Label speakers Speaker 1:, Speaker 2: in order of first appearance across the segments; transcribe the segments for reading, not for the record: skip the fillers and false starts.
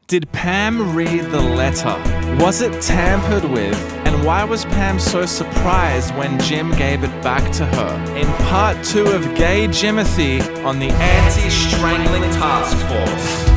Speaker 1: Did Pam read the letter? Was it tampered with? And why was Pam so surprised when Jim gave it back to her? In part 2 of Gay Jimothy on the Anti-Strangling Task Force.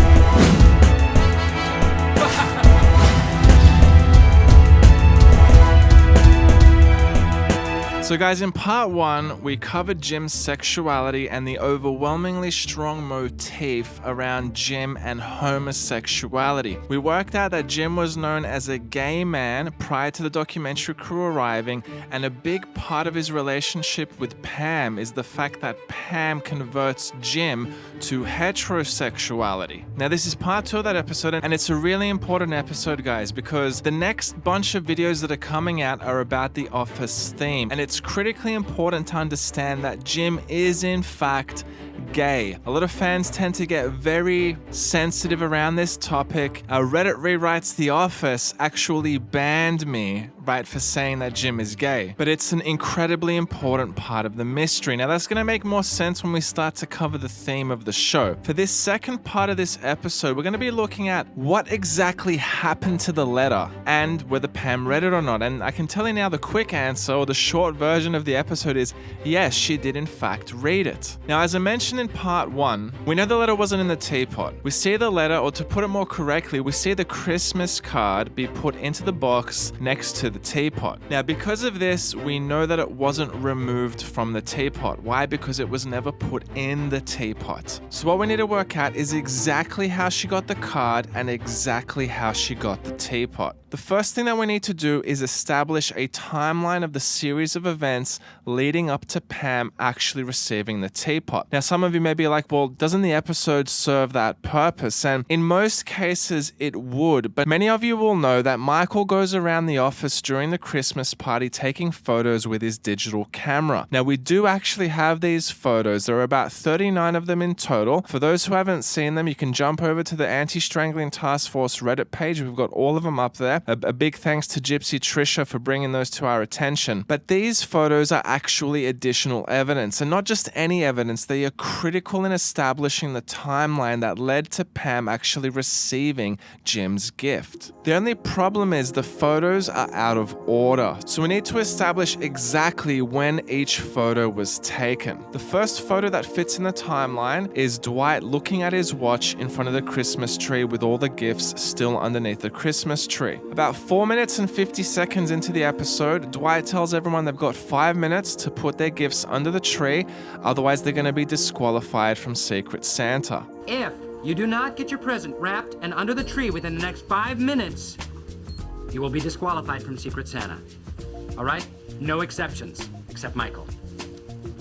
Speaker 1: So guys, in part 1, we covered Jim's sexuality and the overwhelmingly strong motif around Jim and homosexuality. We worked out that Jim was known as a gay man prior to the documentary crew arriving, and a big part of his relationship with Pam is the fact that Pam converts Jim to heterosexuality. Now this is part 2 of that episode, and it's a really important episode, guys, because the next bunch of videos that are coming out are about the Office theme, and it's critically important to understand that Jim is in fact gay. A lot of fans tend to get very sensitive around this topic. Reddit Rewrites The Office actually banned me, right, for saying that Jim is gay. But it's an incredibly important part of the mystery. Now that's going to make more sense when we start to cover the theme of the show. For this second part of this episode, we're going to be looking at what exactly happened to the letter and whether Pam read it or not. And I can tell you now the quick answer, or the short version of the episode, is yes, she did in fact read it. Now, as I mentioned in part 1, we know the letter wasn't in the teapot. We see the letter, or to put it more correctly, we see the Christmas card be put into the box next to the teapot. Now, because of this, we know that it wasn't removed from the teapot. Why? Because it was never put in the teapot. So what we need to work out is exactly how she got the card and exactly how she got the teapot. The first thing that we need to do is establish a timeline of the series of events leading up to Pam actually receiving the teapot. Now, some of you may be like, well, doesn't the episode serve that purpose? And in most cases, it would. But many of you will know that Michael goes around the office during the Christmas party taking photos with his digital camera. Now, we do actually have these photos. There are about 39 of them in total. For those who haven't seen them, you can jump over to the Anti-Strangling Task Force Reddit page. We've got all of them up there. A big thanks to Gypsy Trisha for bringing those to our attention. But these photos are actually additional evidence, and not just any evidence. They are critical in establishing the timeline that led to Pam actually receiving Jim's gift. The only problem is the photos are out of order, so we need to establish exactly when each photo was taken. The first photo that fits in the timeline is Dwight looking at his watch in front of the Christmas tree with all the gifts still underneath the Christmas tree. About 4 minutes and 50 seconds into the episode, Dwight tells everyone they've got 5 minutes to put their gifts under the tree, otherwise they're going to be disqualified from Secret Santa.
Speaker 2: If you do not get your present wrapped and under the tree within the next 5 minutes, you will be disqualified from Secret Santa. All right? No exceptions, except Michael.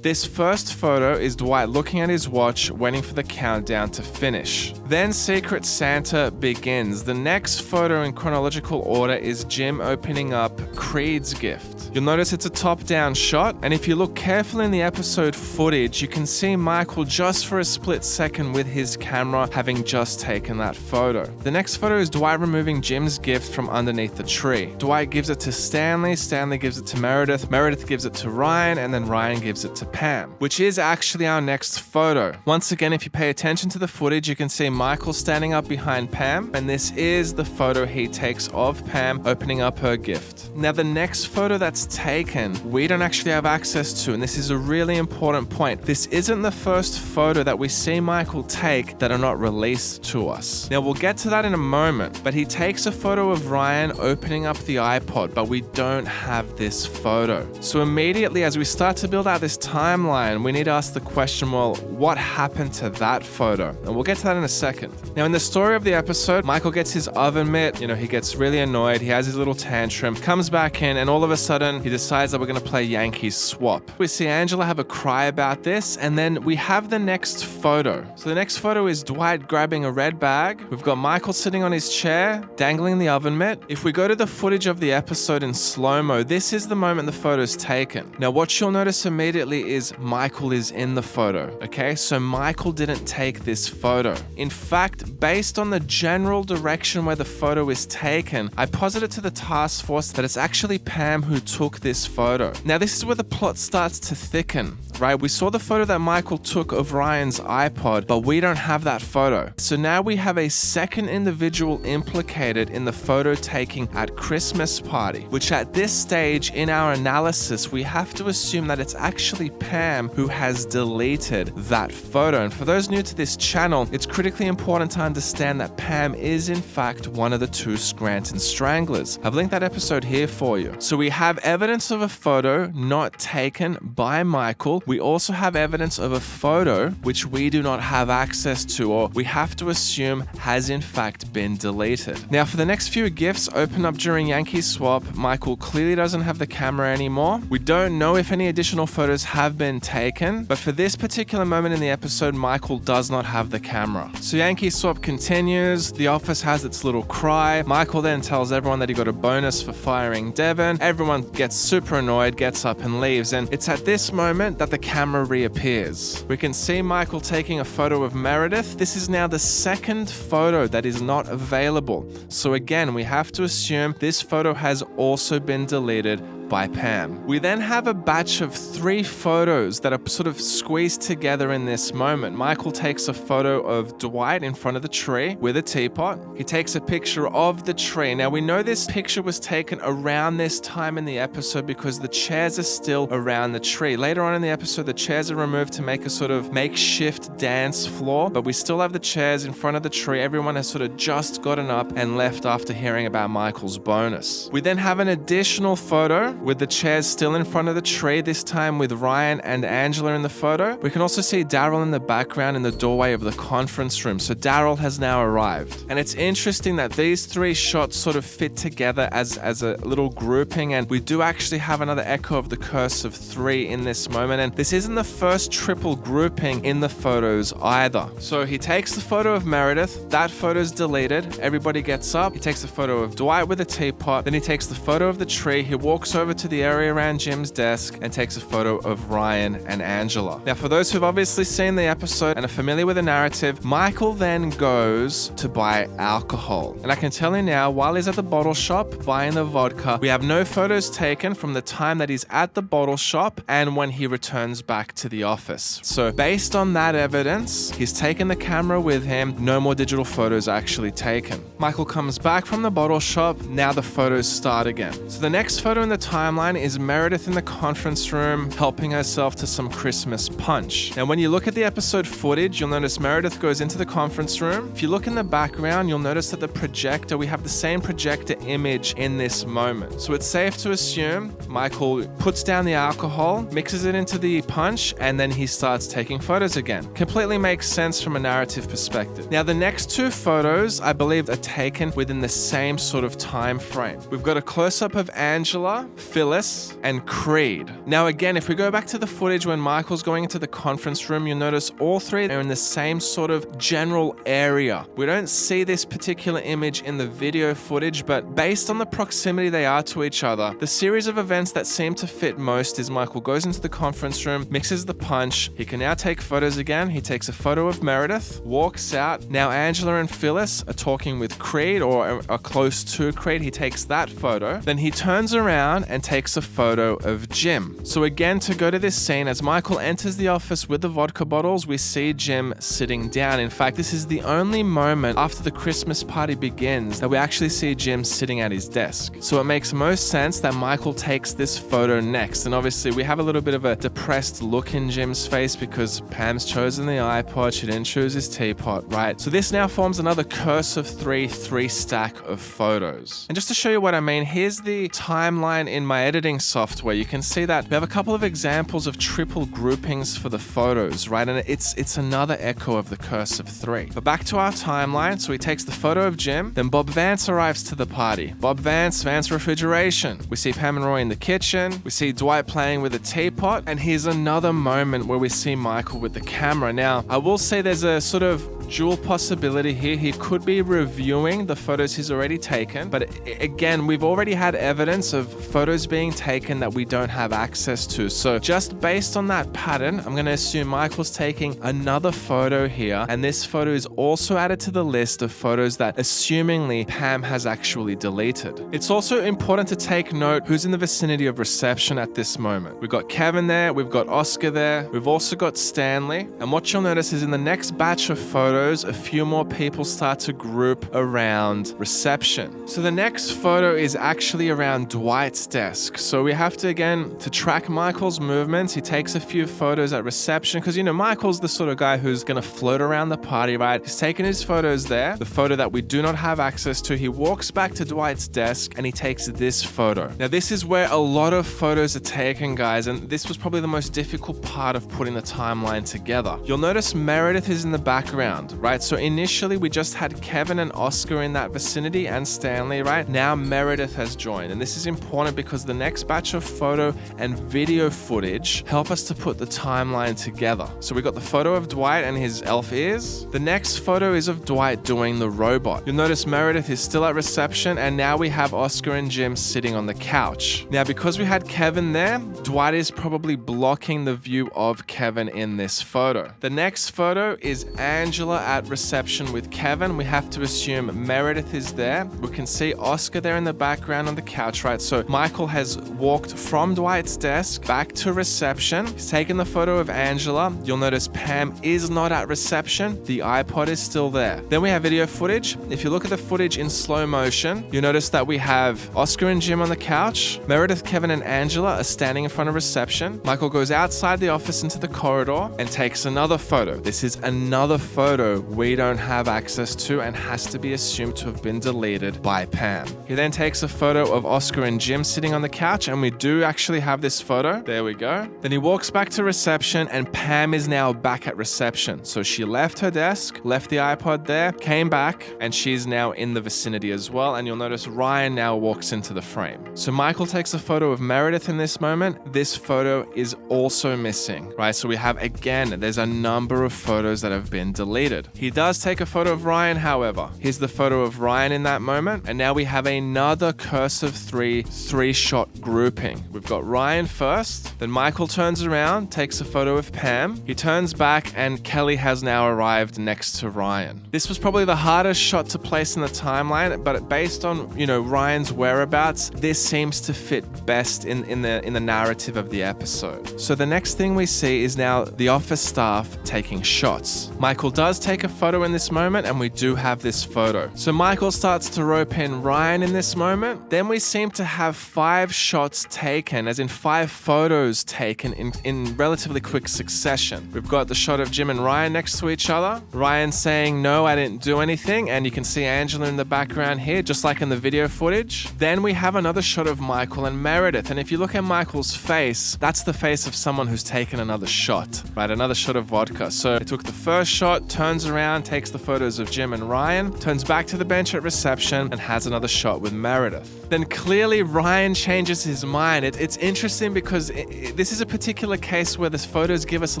Speaker 1: This first photo is Dwight looking at his watch, waiting for the countdown to finish. Then Secret Santa begins. The next photo in chronological order is Jim opening up Creed's gift. You'll notice it's a top-down shot, and if you look carefully in the episode footage, you can see Michael just for a split second with his camera having just taken that photo. The next photo is Dwight removing Jim's gift from underneath the tree. Dwight gives it to Stanley, Stanley gives it to Meredith, Meredith gives it to Ryan, and then Ryan gives it to Pam, which is actually our next photo. Once again, if you pay attention to the footage, you can see Michael standing up behind Pam, and this is the photo he takes of Pam opening up her gift. Now, the next photo that's taken, we don't actually have access to, and this is a really important point. This isn't the first photo that we see Michael take that are not released to us. Now, we'll get to that in a moment, but he takes a photo of Ryan opening up the iPod, but we don't have this photo. So immediately, as we start to build out this timeline, we need to ask the question, well, what happened to that photo? And we'll get to that in a second. Now, in the story of the episode, Michael gets his oven mitt, he gets really annoyed, he has his little tantrum, comes back in, and all of a sudden, he decides that we're going to play Yankees swap. We see Angela have a cry about this, and then we have the next photo. So the next photo is Dwight grabbing a red bag. We've got Michael sitting on his chair, dangling the oven mitt. If we go to the footage of the episode in slow-mo, this is the moment the photo's taken. Now, what you'll notice immediately is Michael is in the photo, okay? So Michael didn't take this photo. In fact, based on the general direction where the photo is taken, I posited to the task force that it's actually Pam who took this photo. Now, this is where the plot starts to thicken. right? We saw the photo that Michael took of Ryan's iPod, but we don't have that photo. So now we have a second individual implicated in the photo taking at Christmas party, which at this stage in our analysis, we have to assume that it's actually Pam who has deleted that photo. And for those new to this channel, it's critically important to understand that Pam is in fact one of the two Scranton Stranglers. I've linked that episode here for you. So we have evidence of a photo not taken by Michael. We also have evidence of a photo which we do not have access to, or we have to assume has in fact been deleted. Now for the next few gifts open up during Yankee swap, Michael clearly doesn't have the camera anymore. We don't know if any additional photos have been taken, but for this particular moment in the episode, Michael does not have the camera. So Yankee swap continues. The office has its little cry. Michael then tells everyone that he got a bonus for firing Devon. Everyone gets super annoyed, gets up and leaves, and it's at this moment that the camera reappears. We can see Michael taking a photo of Meredith. This is now the second photo that is not available. So again, we have to assume this photo has also been deleted by Pam. We then have a batch of 3 photos that are sort of squeezed together in this moment. Michael takes a photo of Dwight in front of the tree with a teapot. He takes a picture of the tree. Now we know this picture was taken around this time in the episode because the chairs are still around the tree. Later on in the episode, the chairs are removed to make a sort of makeshift dance floor, but we still have the chairs in front of the tree. Everyone has sort of just gotten up and left after hearing about Michael's bonus. We then have an additional photo with the chairs still in front of the tree, this time with Ryan and Angela in the photo. We can also see Darryl in the background in the doorway of the conference room. So Darryl has now arrived. And it's interesting that these 3 shots sort of fit together as a little grouping, and we do actually have another echo of the curse of 3 in this moment. And this isn't the first triple grouping in the photos either. So he takes the photo of Meredith, that photo's deleted, everybody gets up, he takes a photo of Dwight with a teapot, then he takes the photo of the tree, he walks over to the area around Jim's desk and takes a photo of Ryan and Angela. Now for those who've obviously seen the episode and are familiar with the narrative, Michael then goes to buy alcohol. And I can tell you now, while he's at the bottle shop buying the vodka, we have no photos taken from the time that he's at the bottle shop and when he returns back to the office. So based on that evidence, he's taken the camera with him, no more digital photos actually taken. Michael comes back from the bottle shop, now the photos start again. So the next photo in the timeline is Meredith in the conference room helping herself to some Christmas punch. Now when you look at the episode footage, you'll notice Meredith goes into the conference room. If you look in the background, you'll notice that the projector, we have the same projector image in this moment. So it's safe to assume Michael puts down the alcohol, mixes it into the punch, and then he starts taking photos again. Completely makes sense from a narrative perspective. Now the next 2 photos, I believe, are taken within the same sort of time frame. We've got a close-up of Angela, Phyllis, and Creed. Now again, if we go back to the footage when Michael's going into the conference room, you'll notice all 3 are in the same sort of general area. We don't see this particular image in the video footage, but based on the proximity they are to each other, the series of events that seem to fit most is Michael goes into the conference room, mixes the punch, he can now take photos again, he takes a photo of Meredith, walks out. Now Angela and Phyllis are talking with Creed or are close to Creed, he takes that photo, then he turns around and takes a photo of Jim. So again, to go to this scene, as Michael enters the office with the vodka bottles, we see Jim sitting down. In fact, this is the only moment after the Christmas party begins that we actually see Jim sitting at his desk. So it makes most sense that Michael takes this photo next. And obviously we have a little bit of a depressed look in Jim's face because Pam's chosen the iPod, she didn't choose his teapot, right? So this now forms another curse of 3 stack of photos. And just to show you what I mean, here's the timeline in my editing software. You can see that we have a couple of examples of triple groupings for the photos, right? And it's another echo of the curse of 3. But back to our timeline. So he takes the photo of Jim, then Bob Vance arrives to the party. Bob Vance, Vance Refrigeration. We see Pam and Roy in the kitchen. We see Dwight playing with a teapot. And here's another moment where we see Michael with the camera. Now, I will say there's a sort of dual possibility here. He could be reviewing the photos he's already taken, but again, we've already had evidence of photos being taken that we don't have access to. So just based on that pattern, I'm going to assume Michael's taking another photo here, and this photo is also added to the list of photos that assumingly Pam has actually deleted. It's also important to take note who's in the vicinity of reception at this moment. We've got Kevin there, we've got Oscar there, we've also got Stanley, and what you'll notice is in the next batch of photos, a few more people start to group around reception. So the next photo is actually around Dwight's desk. So we have to, again, to track Michael's movements, he takes a few photos at reception, because, you know, Michael's the sort of guy who's going to float around the party, right? He's taking his photos there, the photo that we do not have access to. He walks back to Dwight's desk and he takes this photo. Now, this is where a lot of photos are taken, guys, and this was probably the most difficult part of putting the timeline together. You'll notice Meredith is in the background, right? So initially we just had Kevin and Oscar in that vicinity and Stanley, right? Now Meredith has joined, and this is important because the next batch of photo and video footage help us to put the timeline together. So we got the photo of Dwight and his elf ears. The next photo is of Dwight doing the robot. You'll notice Meredith is still at reception, and now we have Oscar and Jim sitting on the couch. Now, because we had Kevin there, Dwight is probably blocking the view of Kevin in this photo. The next photo is Angela at reception with Kevin. We have to assume Meredith is there. We can see Oscar there in the background on the couch, right? So Michael has walked from Dwight's desk back to reception. He's taken the photo of Angela. You'll notice Pam is not at reception. The iPod is still there. Then we have video footage. If you look at the footage in slow motion, you'll notice that we have Oscar and Jim on the couch. Meredith, Kevin, and Angela are standing in front of reception. Michael goes outside the office into the corridor and takes another photo. This is another photo we don't have access to and has to be assumed to have been deleted by Pam. He then takes a photo of Oscar and Jim sitting on the couch, and we do actually have this photo. There we go. Then he walks back to reception, and Pam is now back at reception. So she left her desk, left the iPod there, came back, and she's now in the vicinity as well. And you'll notice Ryan now walks into the frame. So Michael takes a photo of Meredith in this moment. This photo is also missing, right? So we have, again, there's a number of photos that have been deleted. He does take a photo of Ryan, however. Here's the photo of Ryan in that moment. And now we have another curse of three-shot grouping. We've got Ryan first, then Michael turns around, takes a photo of Pam. He turns back, and Kelly has now arrived next to Ryan. This was probably the hardest shot to place in the timeline, but based on, you know, Ryan's whereabouts, this seems to fit best in the narrative of the episode. So the next thing we see is now the office staff taking shots. Michael does take a photo in this moment, and we do have this photo. So Michael starts to rope in Ryan in this moment. Then we seem to have 5 shots taken, as in 5 photos taken in relatively quick succession. We've got the shot of Jim and Ryan next to each other. Ryan saying, "No, I didn't do anything," and you can see Angela in the background here, just like in the video footage. Then we have another shot of Michael and Meredith, and if you look at Michael's face, that's the face of someone who's taken another shot, right? Another shot of vodka. So he took the first shot, turns around, takes the photos of Jim and Ryan, turns back to the bench at reception, and has another shot with Meredith. Then clearly Ryan changes his mind. It's interesting because this is a particular case where the photos give us a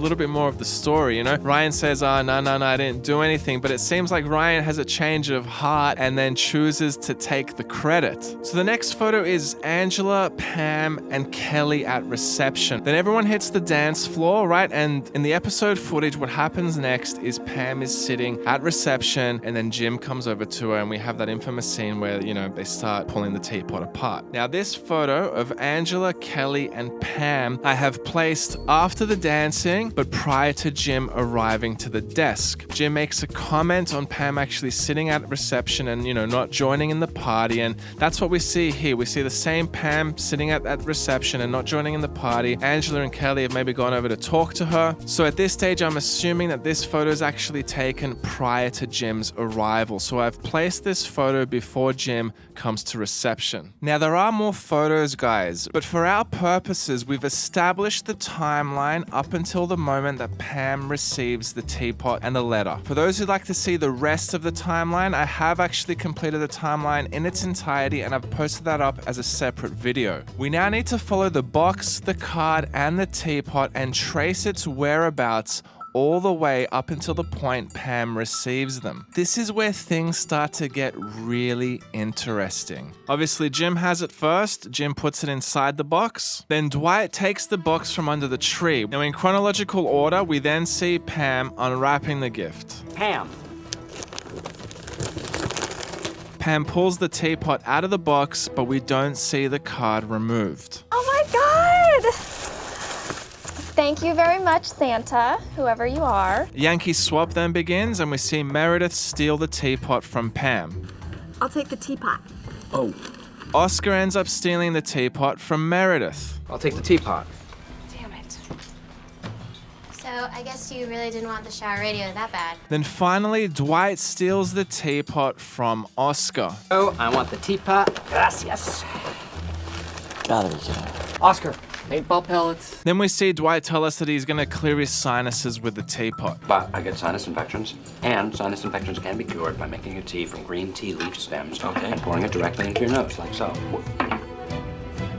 Speaker 1: little bit more of the story, you know? Ryan says, "Oh, no, I didn't do anything," but it seems like Ryan has a change of heart and then chooses to take the credit. So the next photo is Angela, Pam, and Kelly at reception. Then everyone hits the dance floor, right? And in the episode footage, what happens next is Pam is sitting at reception, and then Jim comes over to her, and we have that infamous scene where, you know, they start pulling the teapot apart. Now, this photo of Angela, Kelly, and Pam I have placed after the dancing, but prior to Jim arriving to the desk. Jim makes a comment on Pam actually sitting at reception and, you know, not joining in the party, and that's what we see here. We see the same Pam sitting at reception and not joining in the party. Angela and Kelly have maybe gone over to talk to her. So at this stage, I'm assuming that this photo is actually taken prior to Jim's arrival. So I've placed this photo before Jim comes to reception. Now, there are more photos, guys, but for our purposes, we've established the timeline up until the moment that Pam receives the teapot and the letter. For those who'd like to see the rest of the timeline, I have actually completed the timeline in its entirety, and I've posted that up as a separate video. We now need to follow the box, the card, and the teapot and trace its whereabouts all the way up until the point Pam receives them. This is where things start to get really interesting. Obviously, Jim has it first. Jim puts it inside the box. Then Dwight takes the box from under the tree. Now, in chronological order, we then see Pam unwrapping the gift.
Speaker 2: Pam.
Speaker 1: Pam pulls the teapot out of the box, but we don't see the card removed.
Speaker 3: Oh my God! Thank you very much, Santa, whoever you are.
Speaker 1: Yankee swap then begins, and we see Meredith steal the teapot from Pam.
Speaker 4: I'll take the teapot.
Speaker 2: Oh,
Speaker 1: Oscar ends up stealing the teapot from Meredith.
Speaker 2: I'll take the teapot.
Speaker 3: Damn it.
Speaker 5: So I guess you really didn't want the shower radio that bad.
Speaker 1: Then finally, Dwight steals the teapot from Oscar.
Speaker 2: Oh, I want the teapot. Gracias.
Speaker 6: Gotta be kidding.
Speaker 2: Oscar, paintball pellets.
Speaker 1: Then we see Dwight tell us that he's going to clear his sinuses with the teapot.
Speaker 7: But I get sinus infections, and sinus infections can be cured by making a tea from green tea leaf stems and pouring it directly into your nose, like so.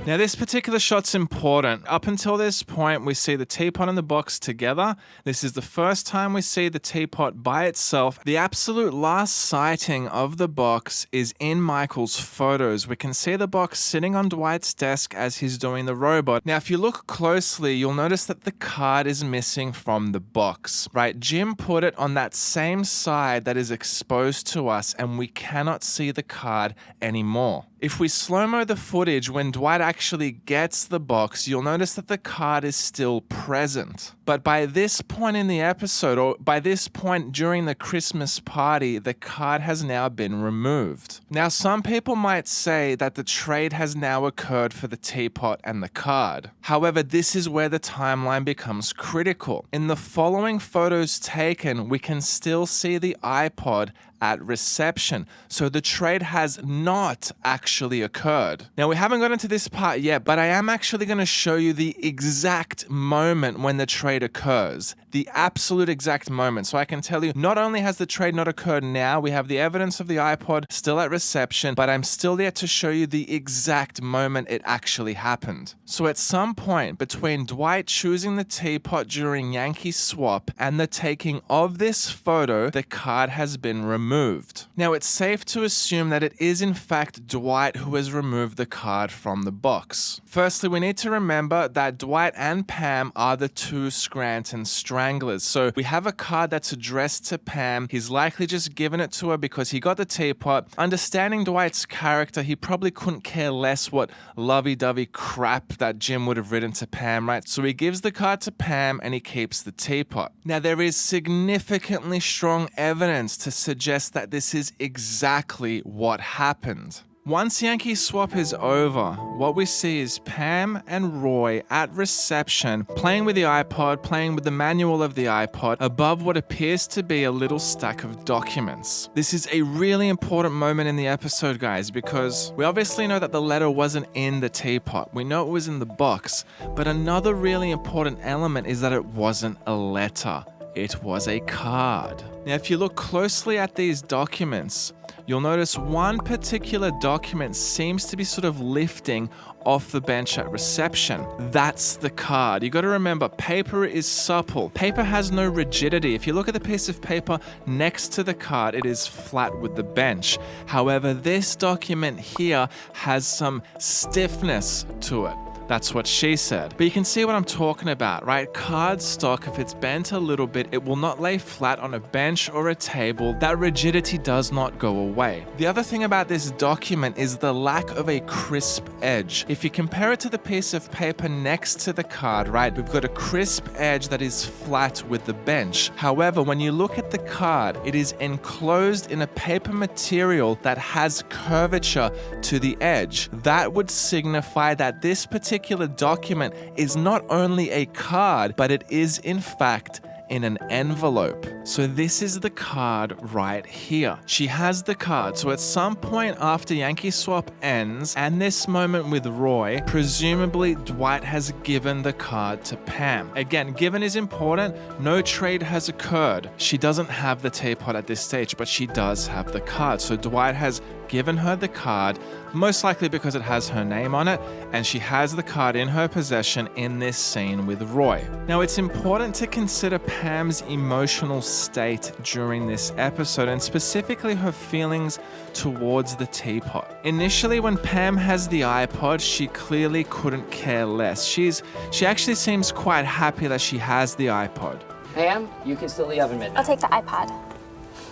Speaker 1: Now, this particular shot's important. Up until this point, we see the teapot and the box together. This is the first time we see the teapot by itself. The absolute last sighting of the box is in Michael's photos. We can see the box sitting on Dwight's desk as he's doing the robot. Now, if you look closely, you'll notice that the card is missing from the box, right? Jim put it on that same side that is exposed to us, and we cannot see the card anymore. If we slow-mo the footage, when Dwight actually gets the box, you'll notice that the card is still present. But by this point in the episode, or by this point during the Christmas party, the card has now been removed. Now, some people might say that the trade has now occurred for the teapot and the card. However, this is where the timeline becomes critical. In the following photos taken, we can still see the iPod at reception. So the trade has not actually occurred. Now, we haven't got into this part yet, but I am actually going to show you the exact moment when the trade occurs. The absolute exact moment. So I can tell you, not only has the trade not occurred now, we have the evidence of the iPod still at reception, but I'm still yet to show you the exact moment it actually happened. So at some point between Dwight choosing the teapot during Yankee swap and the taking of this photo, the card has been removed. Now, it's safe to assume that it is in fact Dwight who has removed the card from the box. Firstly, we need to remember that Dwight and Pam are the two Scranton Stranglers. So we have a card that's addressed to Pam. He's likely just given it to her because he got the teapot. Understanding Dwight's character, he probably couldn't care less what lovey-dovey crap that Jim would have written to Pam, right? So he gives the card to Pam and he keeps the teapot. Now, there is significantly strong evidence to suggest that this is exactly what happened. Once Yankee swap is over, what we see is Pam and Roy at reception playing with the iPod, playing with the manual of the iPod above what appears to be a little stack of documents. This is a really important moment in the episode, guys, because we obviously know that the letter wasn't in the teapot. We know it was in the box, but another really important element is that it wasn't a letter. It was a card. Now, if you look closely at these documents, you'll notice one particular document seems to be sort of lifting off the bench at reception. That's the card. You got to remember, paper is supple. Paper has no rigidity. If you look at the piece of paper next to the card, it is flat with the bench. However, this document here has some stiffness to it. That's what she said. But you can see what I'm talking about, right? Cardstock, if it's bent a little bit, it will not lay flat on a bench or a table. That rigidity does not go away. The other thing about this document is the lack of a crisp edge. If you compare it to the piece of paper next to the card, right, we've got a crisp edge that is flat with the bench. However, when you look at the card, it is enclosed in a paper material that has curvature to the edge. That would signify that this particular document is not only a card, but it is in fact in an envelope. So this is the card right here. She has the card. So at some point after Yankee swap ends and this moment with Roy, presumably Dwight has given the card to Pam. Again, given is important. No trade has occurred. She doesn't have the teapot at this stage, but she does have the card. So Dwight has given her the card, most likely because it has her name on it, and she has the card in her possession in this scene with Roy. Now, it's important to consider Pam's emotional state during this episode, and specifically her feelings towards the teapot. Initially, when Pam has the iPod, she clearly couldn't care less. She actually seems quite happy that she has the iPod.
Speaker 4: Pam, you can still the oven mitt.
Speaker 3: I'll take the iPod.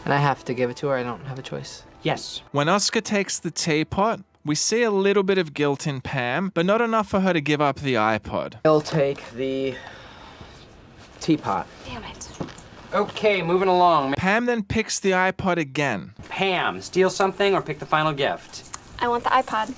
Speaker 4: And I have to give it to her. I don't have a choice.
Speaker 2: Yes.
Speaker 1: When Oscar takes the teapot, we see a little bit of guilt in Pam, but not enough for her to give up the iPod.
Speaker 4: I'll take the teapot.
Speaker 3: Damn it.
Speaker 2: Okay, moving along.
Speaker 1: Pam then picks the iPod again.
Speaker 2: Pam, steal something or pick the final gift.
Speaker 3: I want the iPod.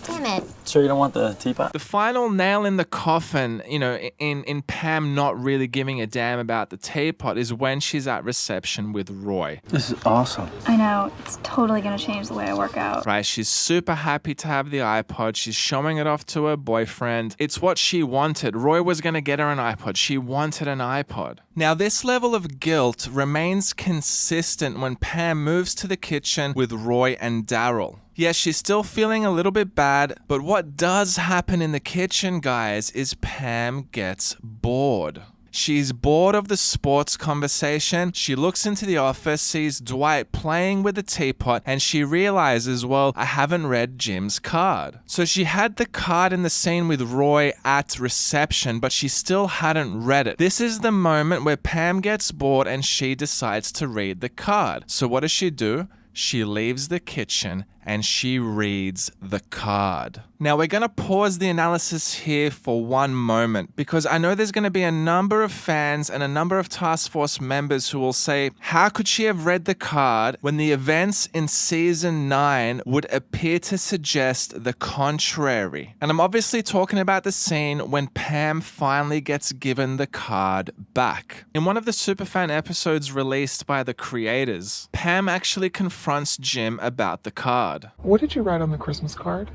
Speaker 5: Damn it.
Speaker 6: Sure you don't want the teapot?
Speaker 1: The final nail in the coffin, in Pam not really giving a damn about the teapot is when she's at reception with Roy.
Speaker 6: This is awesome.
Speaker 8: I know, it's totally gonna change the way I work out.
Speaker 1: Right, she's super happy to have the iPod. She's showing it off to her boyfriend. It's what she wanted. Roy was going to get her an iPod. She wanted an iPod. Now, this level of guilt remains consistent when Pam moves to the kitchen with Roy and Darryl. Yes, she's still feeling a little bit bad, but what does happen in the kitchen, guys, is Pam gets bored. She's bored of the sports conversation. She looks into the office, sees Dwight playing with the teapot, and she realizes, well, I haven't read Jim's card. So she had the card in the scene with Roy at reception, but she still hadn't read it. This is the moment where Pam gets bored and she decides to read the card. So what does she do? She leaves the kitchen and she reads the card. Now we're going to pause the analysis here for one moment because I know there's going to be a number of fans and a number of task force members who will say, how could she have read the card when the events in season 9 would appear to suggest the contrary? And I'm obviously talking about the scene when Pam finally gets given the card back. In one of the Superfan episodes released by the creators, Pam actually confronts Jim about the card.
Speaker 9: What did you write on the Christmas card?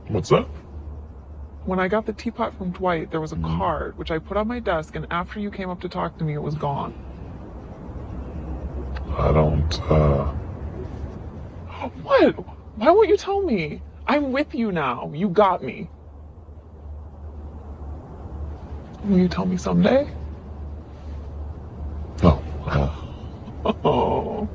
Speaker 10: What's that?
Speaker 9: When I got the teapot from Dwight, there was a card, which I put on my desk, and after you came up to talk to me, it was gone.
Speaker 10: I don't,
Speaker 9: What? Why won't you tell me? I'm with you now. You got me. Will you tell me someday?
Speaker 10: No.
Speaker 9: Oh.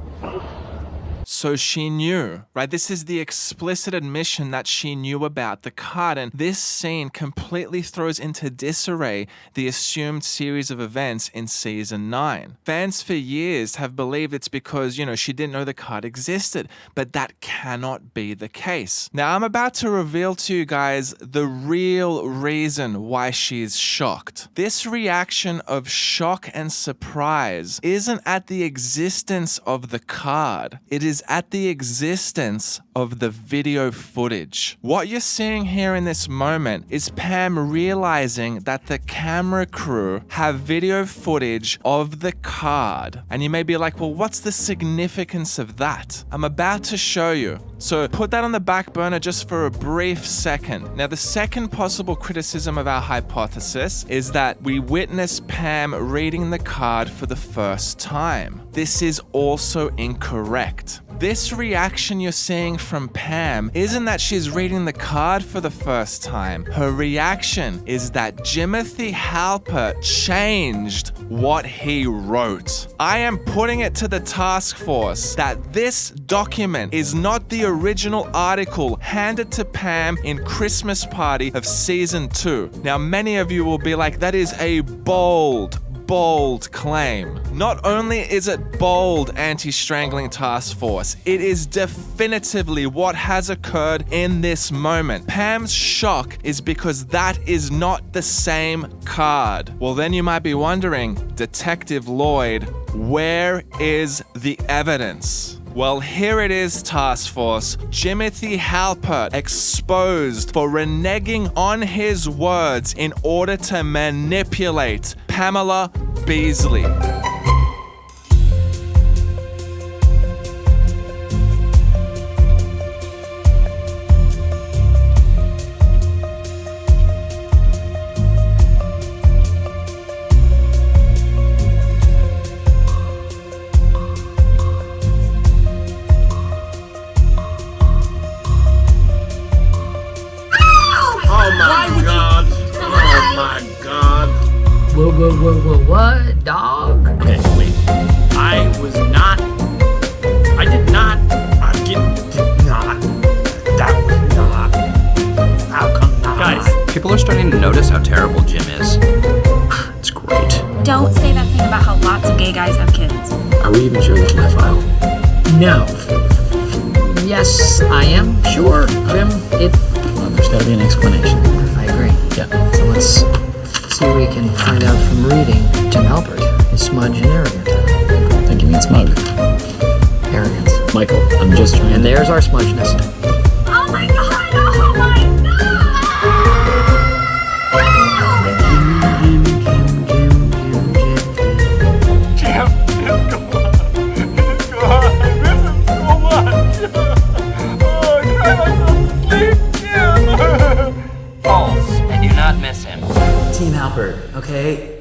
Speaker 1: So she knew, right? This is the explicit admission that she knew about the card, and this scene completely throws into disarray the assumed series of events in season 9. Fans for years have believed it's because, she didn't know the card existed, but that cannot be the case. Now, I'm about to reveal to you guys the real reason why she's shocked. This reaction of shock and surprise isn't at the existence of the card. It is at the existence of the video footage. What you're seeing here in this moment is Pam realizing that the camera crew have video footage of the card. And you may be like, well, what's the significance of that? I'm about to show you. So put that on the back burner just for a brief second. Now, the second possible criticism of our hypothesis is that we witness Pam reading the card for the first time. This is also incorrect. This reaction you're seeing from Pam isn't that she's reading the card for the first time. Her reaction is that Jimothy Halpert changed what he wrote. I am putting it to the task force that this document is not the original article handed to Pam in Christmas Party of season 2. Now, many of you will be like, that is a bold claim. Not only is it bold, anti-strangling task force, it is definitively what has occurred in this moment. Pam's shock is because that is not the same card. Well, then you might be wondering, Detective Lloyd, where is the evidence? Well, here it is, task force. Jimothy Halpert exposed for reneging on his words in order to manipulate Pamela Beasley.
Speaker 10: Oh my god.
Speaker 2: What, dog?
Speaker 11: Okay, wait. I did not. That was not. How come not?
Speaker 7: Guys, people are starting to notice how terrible Jim is.
Speaker 11: It's great.
Speaker 8: Don't say that thing about how lots of gay guys have kids.
Speaker 11: Are we even sure that's my file?
Speaker 2: No. Yes, I am sure, Jim.
Speaker 11: Well, there's gotta be an explanation.
Speaker 4: I agree.
Speaker 11: Yeah.
Speaker 4: So let's see what we can find out from reading. Jim Halpert is smudge and arrogant.
Speaker 11: I think you mean smug.
Speaker 4: Arrogance.
Speaker 11: Michael, I'm just trying
Speaker 4: And there's our smudgeness.
Speaker 8: Oh my god! Oh my
Speaker 7: False. I do not miss him.
Speaker 4: Team Halpert, okay?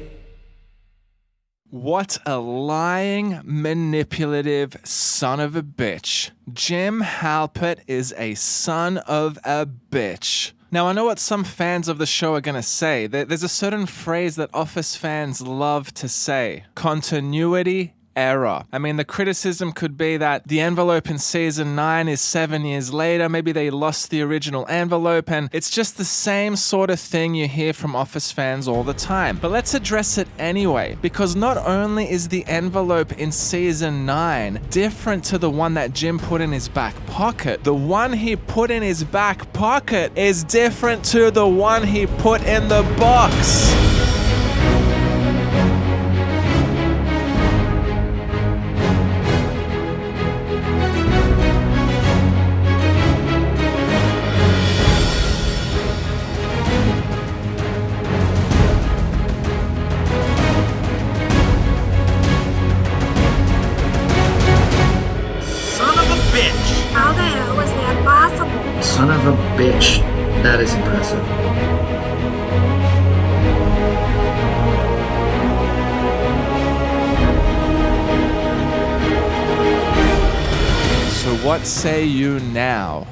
Speaker 1: What a lying, manipulative son of a bitch. Jim Halpert is a son of a bitch. Now, I know what some fans of the show are going to say. There's a certain phrase that Office fans love to say. Continuity error. I mean, the criticism could be that the envelope in season 9 is 7 years later. Maybe they lost the original envelope, and it's just the same sort of thing you hear from Office fans all the time. But let's address it anyway, because not only is the envelope in season 9 different to the one that Jim put in his back pocket, the one he put in his back pocket is different to the one he put in the box.
Speaker 8: How the hell is that possible?
Speaker 2: Son of a bitch. That is impressive.
Speaker 1: So what say you now?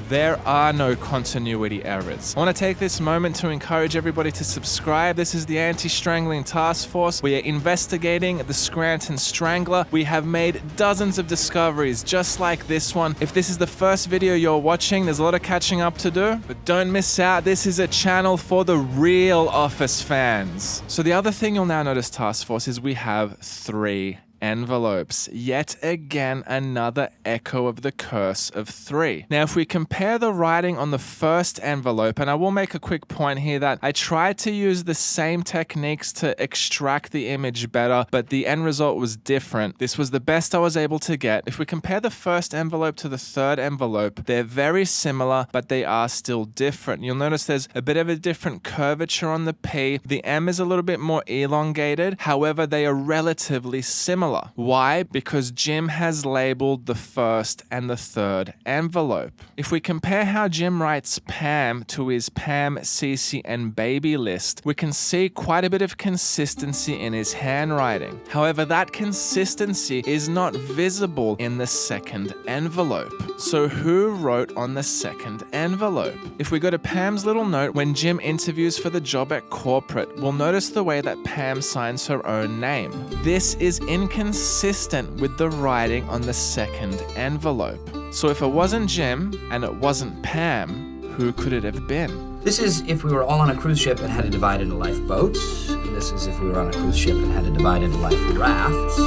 Speaker 1: There are no continuity errors. I want to take this moment to encourage everybody to subscribe. This is the Anti-Strangling Task Force. We are investigating the Scranton Strangler. We have made dozens of discoveries just like this one. If this is the first video you're watching, there's a lot of catching up to do, but don't miss out. This is a channel for the real Office fans. So the other thing you'll now notice, Task Force, is we have 3 envelopes. Yet again, another echo of the curse of 3. Now, if we compare the writing on the first envelope, and I will make a quick point here that I tried to use the same techniques to extract the image better, but the end result was different. This was the best I was able to get. If we compare the first envelope to the third envelope, they're very similar, but they are still different. You'll notice there's a bit of a different curvature on the P. The M is a little bit more elongated. However, they are relatively similar. Why? Because Jim has labeled the first and the third envelope. If we compare how Jim writes Pam to his Pam, Cece, and baby list, we can see quite a bit of consistency in his handwriting. However, that consistency is not visible in the second envelope. So who wrote on the second envelope? If we go to Pam's little note when Jim interviews for the job at corporate, we'll notice the way that Pam signs her own name. This is inconsistent with the writing on the second envelope. So if it wasn't Jim and it wasn't Pam, who could it have been?
Speaker 2: This is if we were all on a cruise ship and had to divide into lifeboats. And this is if we were on a cruise ship and had to divide into life rafts.